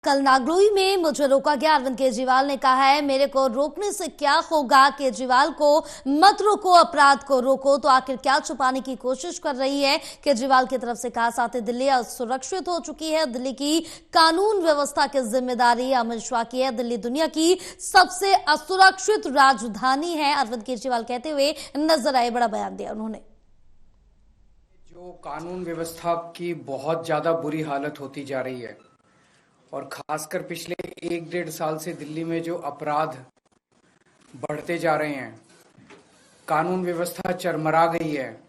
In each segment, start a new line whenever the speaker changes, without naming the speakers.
कल नागलोई में मुझे रोका गया। अरविंद केजरीवाल ने कहा है, मेरे को रोकने से क्या होगा, केजरीवाल को मत रोको, अपराध को रोको। तो आखिर क्या छुपाने की कोशिश कर रही है केजरीवाल की तरफ से कहा साथ ही दिल्ली असुरक्षित हो चुकी है। दिल्ली की कानून व्यवस्था की जिम्मेदारी अमित शाह की है। दिल्ली दुनिया की सबसे असुरक्षित राजधानी है, अरविंद केजरीवाल कहते हुए नजर आए। बड़ा बयान दिया उन्होंने।
जो कानून व्यवस्था की बहुत ज्यादा बुरी हालत होती जा रही है और खासकर पिछले 1-1.5 साल से दिल्ली में जो अपराध बढ़ते जा रहे हैं, कानून व्यवस्था चरमरा गई है,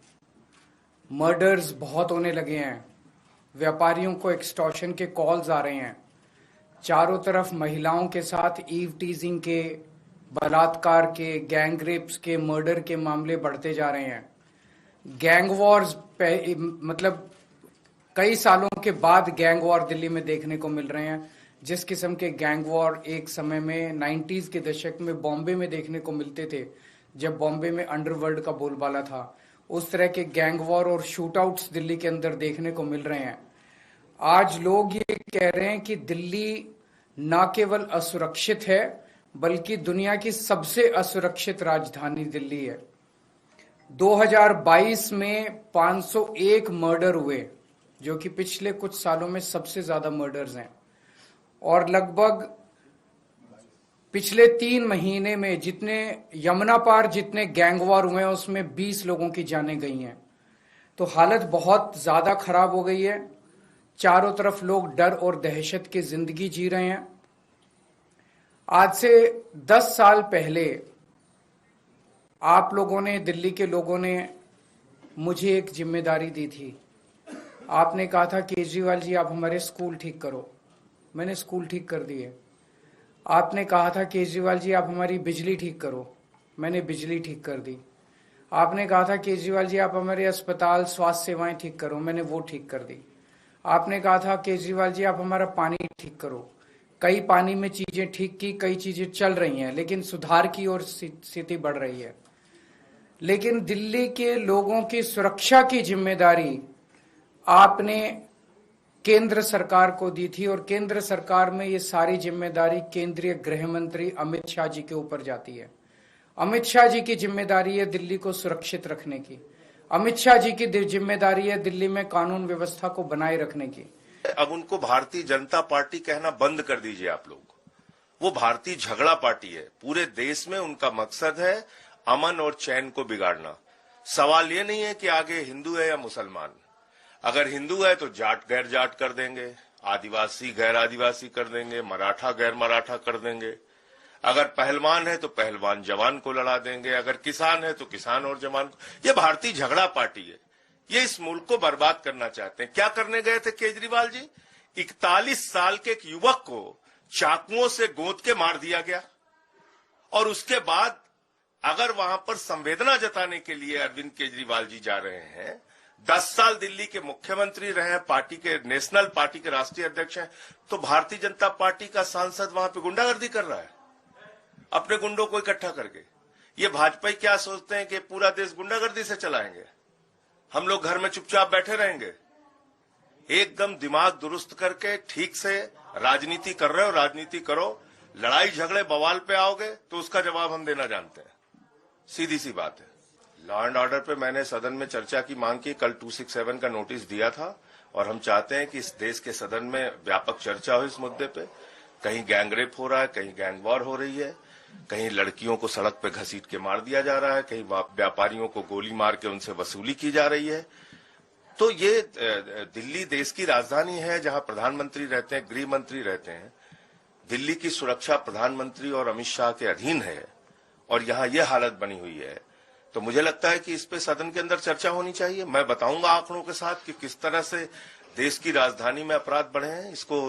मर्डर्स बहुत होने लगे हैं, व्यापारियों को एक्सटॉर्शन के कॉल्स आ रहे हैं, चारों तरफ महिलाओं के साथ ईव टीजिंग के, बलात्कार के, गैंग रेप्स के, मर्डर के मामले बढ़ते जा रहे हैं। गैंग वॉर्स मतलब कई सालों के बाद गैंग वॉर दिल्ली में देखने को मिल रहे हैं। जिस किस्म के गैंग वॉर एक समय में 90s के दशक में बॉम्बे में देखने को मिलते थे, जब बॉम्बे में अंडरवर्ल्ड का बोलबाला था, उस तरह के गैंग वॉर और शूटआउट्स दिल्ली के अंदर देखने को मिल रहे हैं। आज लोग ये कह रहे हैं कि दिल्ली न केवल असुरक्षित है बल्कि दुनिया की सबसे असुरक्षित राजधानी दिल्ली है। 2022 में 501 मर्डर हुए, जो कि पिछले कुछ सालों में सबसे ज्यादा मर्डर्स हैं, और लगभग पिछले 3 महीने में जितने यमुना पार जितने गैंग वॉर हुए हैं उसमें 20 लोगों की जानें गई हैं। तो हालत बहुत ज्यादा खराब हो गई है। चारों तरफ लोग डर और दहशत की जिंदगी जी रहे हैं। आज से 10 साल पहले आप लोगों ने, दिल्ली के लोगों ने मुझे एक जिम्मेदारी दी थी। आपने कहा था, केजरीवाल जी आप हमारे स्कूल ठीक करो। मैंने स्कूल ठीक कर दिए। आपने कहा था, केजरीवाल जी आप हमारी बिजली ठीक करो। मैंने बिजली ठीक कर दी। आपने कहा था, केजरीवाल जी आप हमारे अस्पताल, स्वास्थ्य सेवाएं ठीक करो। मैंने वो ठीक कर दी। आपने कहा था, केजरीवाल जी आप हमारा पानी ठीक करो। कई पानी में चीजें ठीक की, कई चीजें चल रही हैं, लेकिन सुधार की ओर स्थिति बढ़ रही है। लेकिन दिल्ली के लोगों की सुरक्षा की जिम्मेदारी आपने केंद्र सरकार को दी थी, और केंद्र सरकार में ये सारी जिम्मेदारी केंद्रीय गृह मंत्री अमित शाह जी के ऊपर जाती है। अमित शाह जी की जिम्मेदारी है दिल्ली को सुरक्षित रखने की। अमित शाह जी की जिम्मेदारी है दिल्ली में कानून व्यवस्था को बनाए रखने की।
अब उनको भारतीय जनता पार्टी कहना बंद कर दीजिए आप लोग। वो भारतीय झगड़ा पार्टी है। पूरे देश में उनका मकसद है अमन और चैन को बिगाड़ना। सवाल ये नहीं है कि आगे हिंदू है या मुसलमान। अगर हिंदू है तो जाट गैर जाट कर देंगे, आदिवासी गैर आदिवासी कर देंगे, मराठा गैर मराठा कर देंगे। अगर पहलवान है तो पहलवान जवान को लड़ा देंगे, अगर किसान है तो किसान और जवान को। ये भारतीय झगड़ा पार्टी है। ये इस मुल्क को बर्बाद करना चाहते हैं। क्या करने गए थे केजरीवाल जी? 41 साल के एक युवक को चाकुओं से गोद के मार दिया गया, और उसके बाद अगर वहां पर संवेदना जताने के लिए अरविंद केजरीवाल जी जा रहे हैं, 10 साल दिल्ली के मुख्यमंत्री रहे हैं, पार्टी के नेशनल पार्टी के राष्ट्रीय अध्यक्ष हैं, तो भारतीय जनता पार्टी का सांसद वहां पे गुंडागर्दी कर रहा है अपने गुंडों को इकट्ठा करके। ये भाजपा क्या सोचते हैं कि पूरा देश गुंडागर्दी से चलाएंगे, हम लोग घर में चुपचाप बैठे रहेंगे? एकदम दिमाग दुरुस्त करके ठीक से राजनीति कर रहे हो, राजनीति करो। लड़ाई झगड़े बवाल पे आओगे तो उसका जवाब हम देना जानते हैं। सीधी सी बात है। लॉ एंड ऑर्डर पे मैंने सदन में चर्चा की मांग की। कल 267 का नोटिस दिया था, और हम चाहते हैं कि इस देश के सदन में व्यापक चर्चा हो इस मुद्दे पे। कहीं गैंग रेप हो रहा है, कहीं गैंग वॉर हो रही है, कहीं लड़कियों को सड़क पे घसीट के मार दिया जा रहा है, कहीं व्यापारियों को गोली मार के उनसे वसूली की जा रही है। तो ये दिल्ली देश की राजधानी है, जहां प्रधानमंत्री रहते हैं, गृह मंत्री रहते हैं। दिल्ली की सुरक्षा प्रधानमंत्री और अमित शाह के अधीन है, और यहाँ ये हालत बनी हुई है। तो मुझे लगता है कि इस पे सदन के अंदर चर्चा होनी चाहिए। मैं बताऊंगा आंकड़ों के साथ कि किस तरह से देश की राजधानी में अपराध बढ़े हैं। इसको